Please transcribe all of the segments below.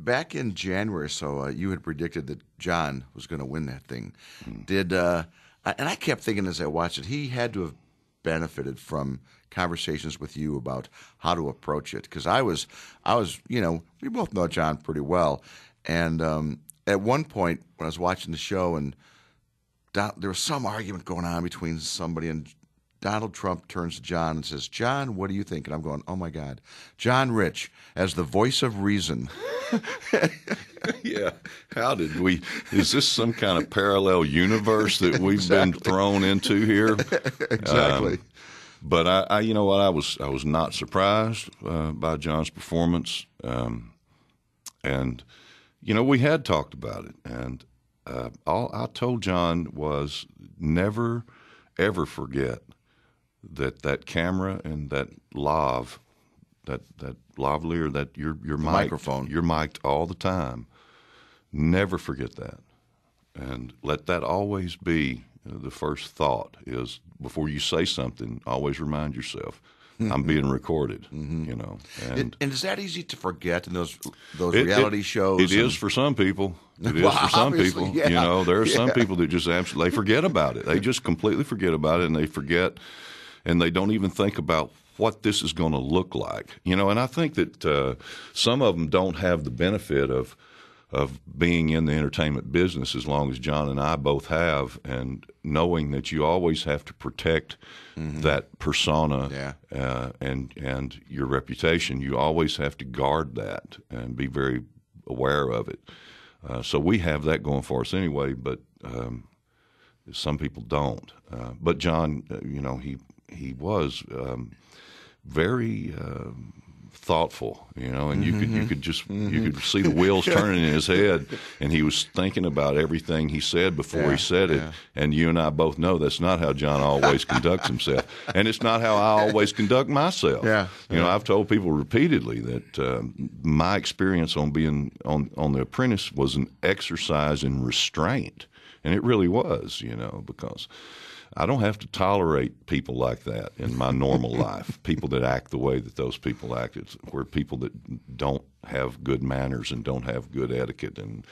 back in January or so, you had predicted that John was going to win that thing. And I kept thinking as I watched it, he had to have benefited from conversations with you about how to approach it. Because I was, we both know John pretty well. And at one point when I was watching the show and there was some argument going on between somebody, and Donald Trump turns to John and says, "John, what do you think?" And I'm going, "Oh my God, John Rich as the voice of reason." Yeah. How did we? Is this some kind of parallel universe that we've been thrown into here? Exactly. But I, you know what? I was not surprised by John's performance, and we had talked about it, and all I told John was never, ever forget that camera and that lav, that lavalier, that your microphone, you're mic'd all the time. Never forget that, and let that always be the first thought. Is before you say something, always remind yourself, I'm being recorded. And is that easy to forget in those reality shows? It is for some people. It is for some people. Yeah. There are some people that just absolutely forget about it. They just completely forget about it, and they forget, and they don't even think about what this is going to look like. And I think that some of them don't have the benefit of being in the entertainment business as long as John and I both have, and knowing that you always have to protect that persona and your reputation. You always have to guard that and be very aware of it. So we have that going for us anyway, but some people don't. But John, he was very thoughtful, and you could see the wheels turning in his head, and he was thinking about everything he said before he said it. And you and I both know that's not how John always conducts himself, and it's not how I always conduct myself. I've told people repeatedly that my experience on being on The Apprentice was an exercise in restraint, and it really was, because I don't have to tolerate people like that in my normal life, people that act the way that those people act. It's where people that don't have good manners and don't have good etiquette and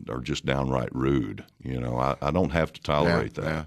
are just downright rude. I don't have to tolerate that.